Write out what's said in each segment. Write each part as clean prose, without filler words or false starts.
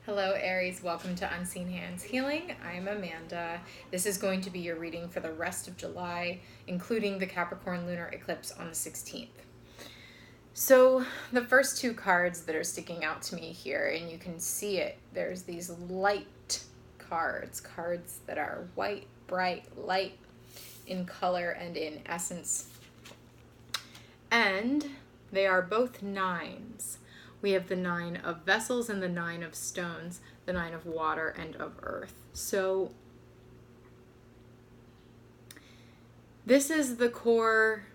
Hello Aries, welcome to Unseen Hands Healing. I'm Amanda. This is going to be your reading for the rest of July, including the Capricorn Lunar Eclipse on the 16th. So the first two cards that are sticking out to me here, and you can see it, there's these light cards that are white, bright, light in color and in essence. And they are both nines. We have the 9 of vessels and the 9 of stones, the 9 of water and of earth. So this is the core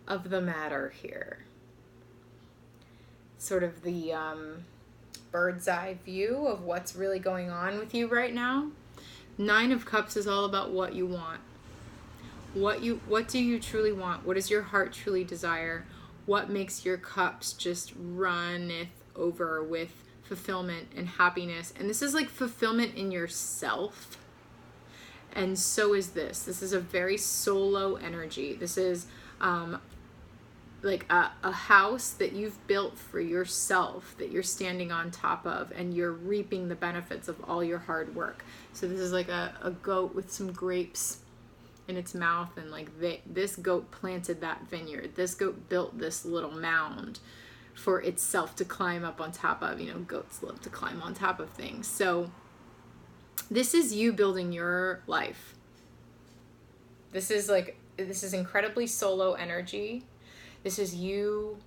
of the matter here. Sort of the bird's eye view of what's really going on with you right now. 9 of Cups is all about what you want. What do you truly want? What does your heart truly desire? What makes your cups just runneth over with fulfillment and happiness? And this is like fulfillment in yourself. And so is this. This is a very solo energy. This is like a house that you've built for yourself, that you're standing on top of, and you're reaping the benefits of all your hard work. So this is like a goat with some grapes in its mouth, and like this goat planted that vineyard. This goat built this little mound for itself to climb up on top of. You know, goats love to climb on top of things. So this is you building your life. This is incredibly solo energy. This is you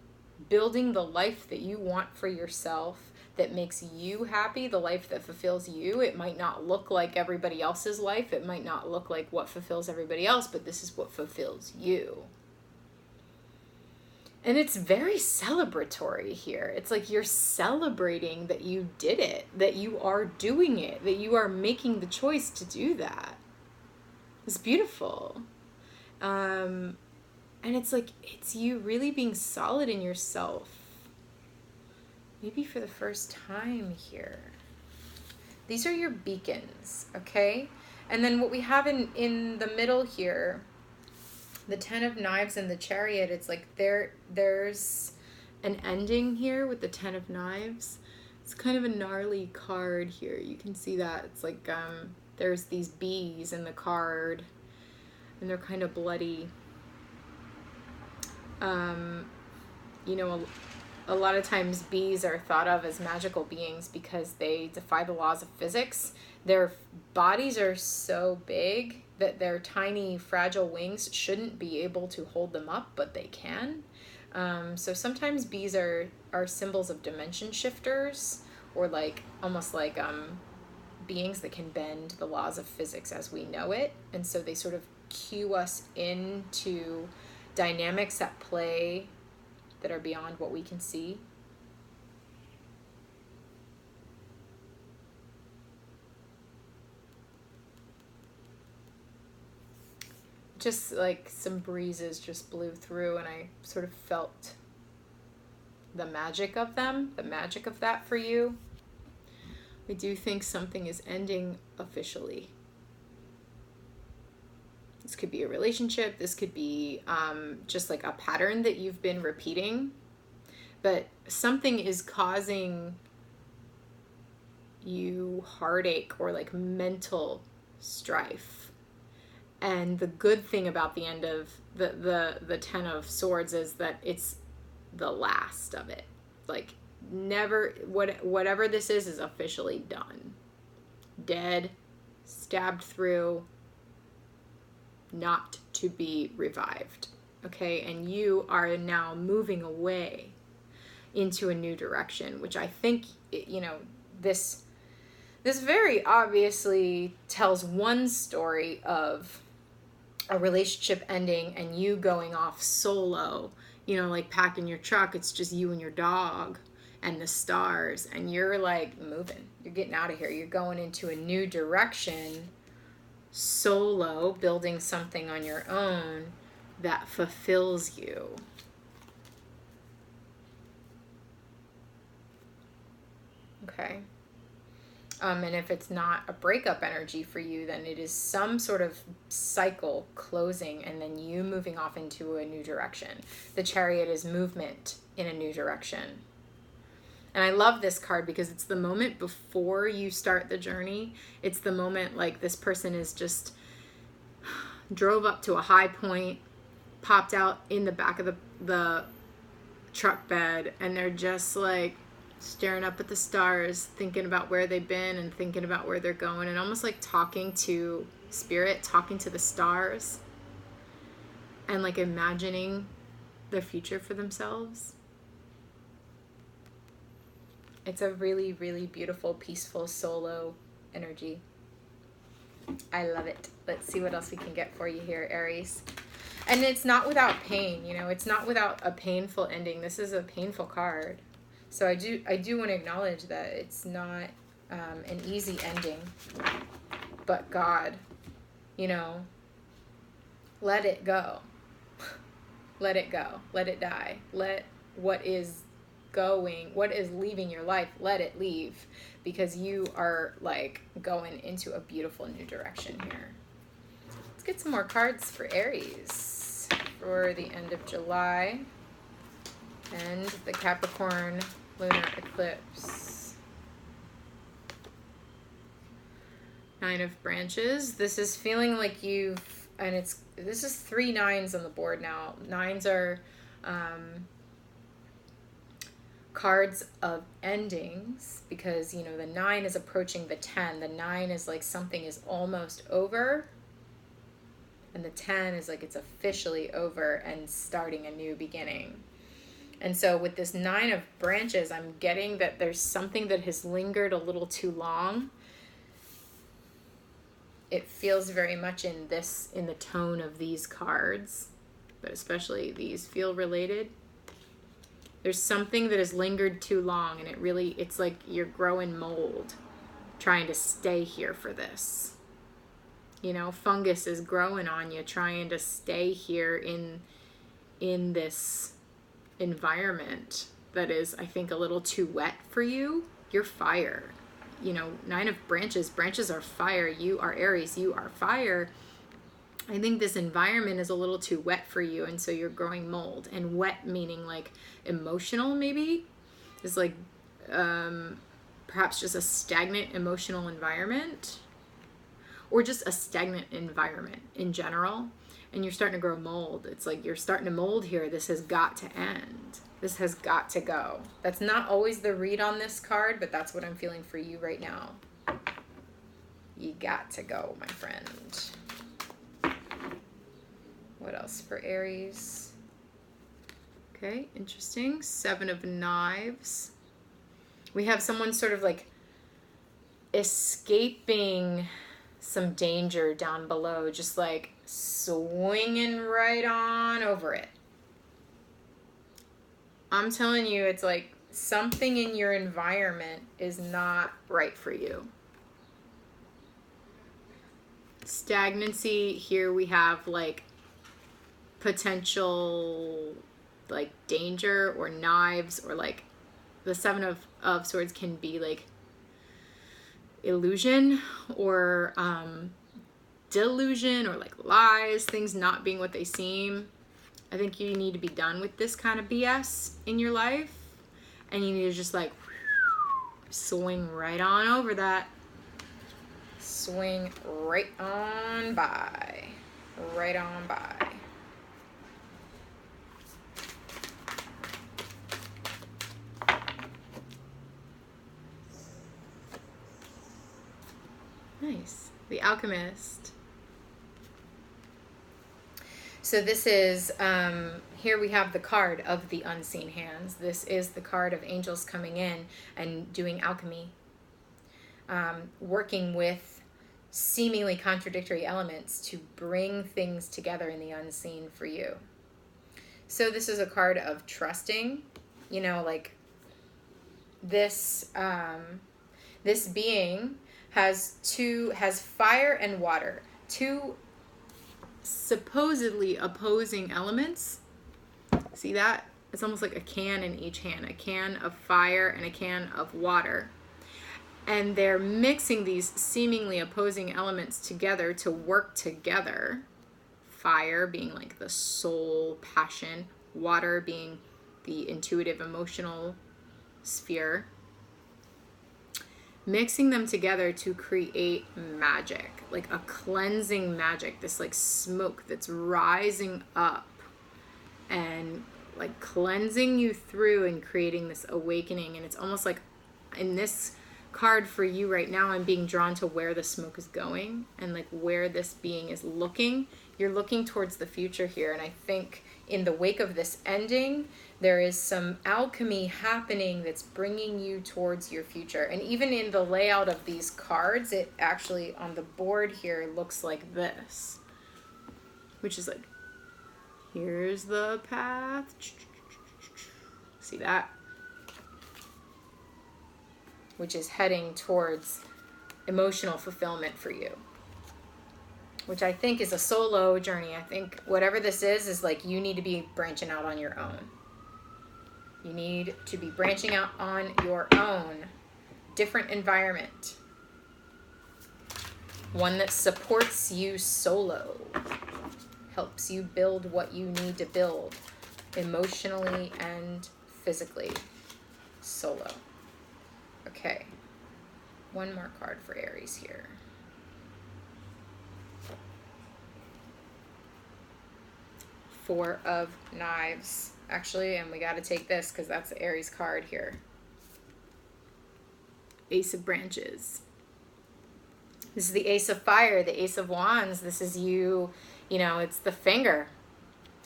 building the life that you want for yourself, that makes you happy, the life that fulfills you. It might not look like everybody else's life. It might not look like what fulfills everybody else, but this is what fulfills you. And it's very celebratory here. It's like you're celebrating that you did it, that you are doing it, that you are making the choice to do that. It's beautiful. And it's like, it's you really being solid in yourself. Maybe for the first time here. These are your beacons, okay? And then what we have in the middle here, the 10 of Knives and the Chariot, it's like there's an ending here with the 10 of Knives. It's kind of a gnarly card here. You can see that. It's like there's these bees in the card, and they're kind of bloody. You know, a lot of times bees are thought of as magical beings because they defy the laws of physics. Their bodies are so big that their tiny, fragile wings shouldn't be able to hold them up, but they can. So sometimes bees are symbols of dimension shifters, or like almost like beings that can bend the laws of physics as we know it. And so they sort of cue us into dynamics at play that are beyond what we can see. Just like some breezes just blew through, and I sort of felt the magic of them, the magic of that for you. I do think something is ending officially. This could be a relationship. This could be just like a pattern that you've been repeating. But something is causing you heartache or like mental strife. And the good thing about the end of the 10 of Swords is that it's the last of it. Like never, whatever this is officially done. Dead, stabbed through, not to be revived. Okay, and you are now moving away into a new direction, which I think, you know, this very obviously tells one story of a relationship ending and you going off solo, you know, like packing your truck. It's just you and your dog and the stars, and you're like moving, you're getting out of here, you're going into a new direction, solo, building something on your own that fulfills you. Okay. And if it's not a breakup energy for you, then it is some sort of cycle closing and then you moving off into a new direction. The Chariot is movement in a new direction. And I love this card because it's the moment before you start the journey. It's the moment like this person is just drove up to a high point, popped out in the back of the truck bed, and they're just like staring up at the stars, thinking about where they've been and thinking about where they're going, and almost like talking to spirit, talking to the stars, and like imagining their future for themselves. It's a really, really beautiful, peaceful solo energy. I love it. Let's see what else we can get for you here, Aries. And it's not without pain, you know, it's not without a painful ending. This is a painful card. So I do want to acknowledge that it's not an easy ending. But God, you know, let it go. Let it go. Let it die. Let what is leaving your life, let it leave, because you are like going into a beautiful new direction here. Let's get some more cards for Aries for the end of July and the Capricorn lunar eclipse. 9 of branches. This is feeling like this is 3 9s on the board now. 9s are cards of endings, because you know the 9 is approaching the 10. The 9 is like something is almost over, and the 10 is like it's officially over and starting a new beginning. And so with this 9 of branches, I'm getting that there's something that has lingered a little too long. It feels very much in the tone of these cards, but especially these feel related. There's something that has lingered too long, and it's like you're growing mold trying to stay here for this. You know, fungus is growing on you trying to stay here in this environment that is, I think, a little too wet for you. You're fire. You know, 9 of branches. Branches are fire. You are Aries. You are fire. I think this environment is a little too wet for you, and so you're growing mold. And wet meaning like emotional, maybe, is like perhaps just a stagnant emotional environment, or just a stagnant environment in general. And you're starting to grow mold. It's like you're starting to mold here. This has got to end. This has got to go. That's not always the read on this card, but that's what I'm feeling for you right now. You got to go, my friend. What else for Aries? Okay, interesting. 7 of knives. We have someone sort of like escaping some danger down below, just like swinging right on over it. I'm telling you, it's like something in your environment is not right for you. Stagnancy, here we have like potential like danger or knives, or like the 7 of swords can be like illusion or delusion, or like lies, things not being what they seem. I think you need to be done with this kind of BS in your life, and you need to just like swing right on over that. Swing right on by. Right on by. Nice. The Alchemist. So this is, here we have the card of the unseen hands. This is the card of angels coming in and doing alchemy. Working with seemingly contradictory elements to bring things together in the unseen for you. So this is a card of trusting, you know, like this, this being has fire and water, 2 supposedly opposing elements. See that? It's almost like a can in each hand, a can of fire and a can of water. And they're mixing these seemingly opposing elements together to work together. Fire being like the soul, passion, water being the intuitive, emotional sphere, mixing them together to create magic, like a cleansing magic, this like smoke that's rising up and like cleansing you through and creating this awakening. And it's almost like in this card for you right now, I'm being drawn to where the smoke is going and like where this being is looking. You're looking towards the future here. And I think in the wake of this ending, there is some alchemy happening that's bringing you towards your future. And even in the layout of these cards, it actually on the board here looks like this, which is like, here's the path. See that? Which is heading towards emotional fulfillment for you, which I think is a solo journey. I think whatever this is like you need to be branching out on your own. You need to be branching out on your own. Different environment. One that supports you solo. Helps you build what you need to build emotionally and physically. Solo. Okay. One more card for Aries here. Four of Knives. Actually, and we got to take this because that's the Aries card here. Ace of Branches. This is the Ace of Fire, the Ace of Wands. This is you, you know, it's the finger.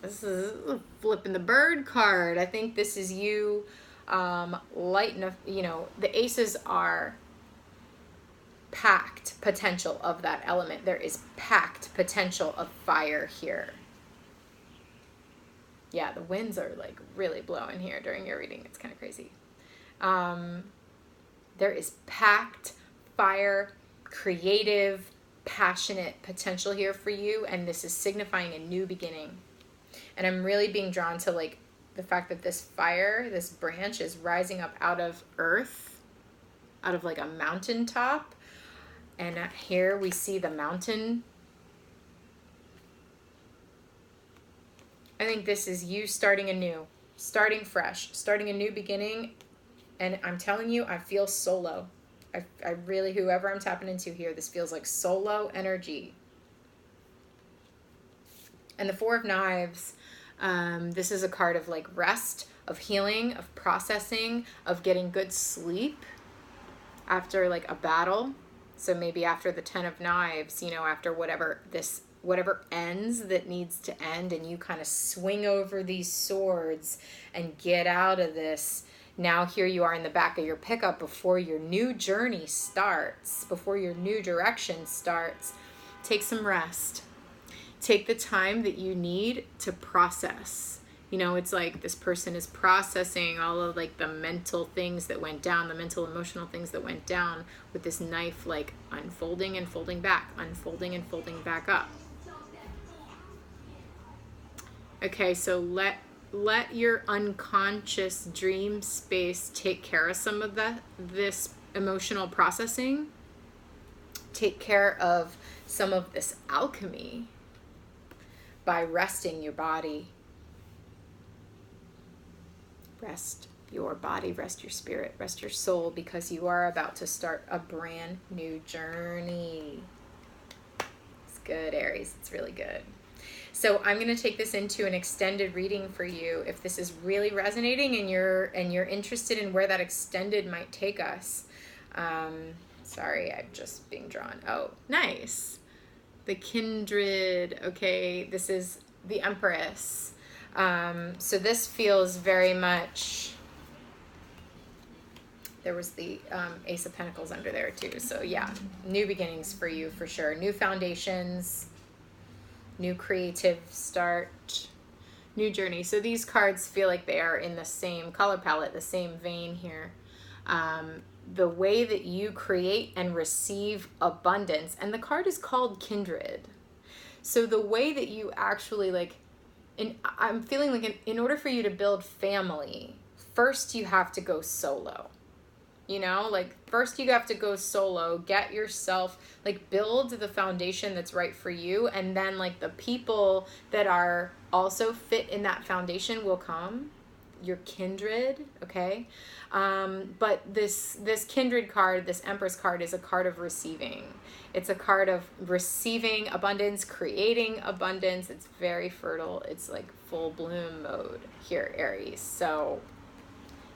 This is flipping the bird card. I think this is you lighting up, you know, the aces are packed potential of that element. There is packed potential of fire here. Yeah, the winds are like really blowing here during your reading. It's kind of crazy. There is packed fire, creative, passionate potential here for you. And this is signifying a new beginning. And I'm really being drawn to like the fact that this fire, this branch is rising up out of earth, out of like a mountaintop. And here we see the mountain. I think this is you starting anew, starting fresh, starting a new beginning. And I'm telling you, I feel solo. I really, whoever I'm tapping into here, this feels like solo energy. And the Four of Knives, this is a card of like rest, of healing, of processing, of getting good sleep after like a battle. So maybe after the Ten of Knives, you know, after whatever ends that needs to end, and you kind of swing over these swords and get out of this. Now here you are in the back of your pickup before your new journey starts, before your new direction starts. Take some rest. Take the time that you need to process. You know, it's like this person is processing all of like the mental things that went down, the mental emotional things that went down with this knife like unfolding and folding back, unfolding and folding back up. Okay, so let your unconscious dream space take care of some of this emotional processing. Take care of some of this alchemy by resting your body. Rest your body, rest your spirit, rest your soul, because you are about to start a brand new journey. It's good, Aries. It's really good. So I'm going to take this into an extended reading for you. If this is really resonating and you're interested in where that extended might take us. Sorry, I'm just being drawn. Oh, nice. The Kindred. Okay, this is the Empress. So this feels very much, there was the Ace of Pentacles under there too. So yeah, new beginnings for you for sure. New foundations, new creative start, new journey. So these cards feel like they are in the same color palette, the same vein here. The way that you create and receive abundance, and the card is called Kindred. So the way that you actually like, I'm feeling like in order for you to build family, first you have to go solo. You know, like first you have to go solo, get yourself, like build the foundation that's right for you. And then like the people that are also fit in that foundation will come. your kindred, okay? But this kindred card, this Empress card, is a card of receiving. It's a card of receiving abundance, creating abundance. It's very fertile. It's like full bloom mode here, Aries. So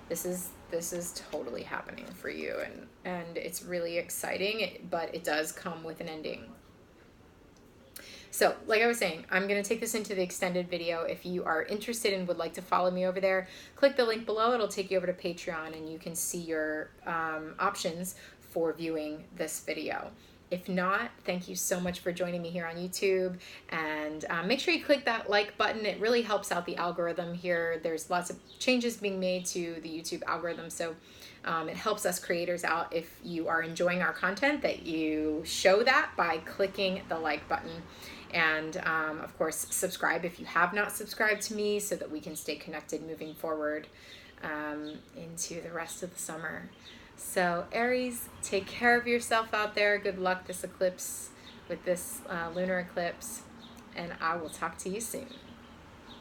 this is totally happening for you, and it's really exciting, but it does come with an ending. So, like I was saying, I'm going to take this into the extended video. If you are interested and would like to follow me over there, click the link below. It'll take you over to Patreon, and you can see your options for viewing this video. If not, thank you so much for joining me here on YouTube, and make sure you click that like button. It really helps out the algorithm here. There's lots of changes being made to the YouTube algorithm, so it helps us creators out if you are enjoying our content, that you show that by clicking the like button. And of course, subscribe if you have not subscribed to me, so that we can stay connected moving forward into the rest of the summer. So Aries, take care of yourself out there. Good luck this eclipse, with this lunar eclipse, and I will talk to you soon.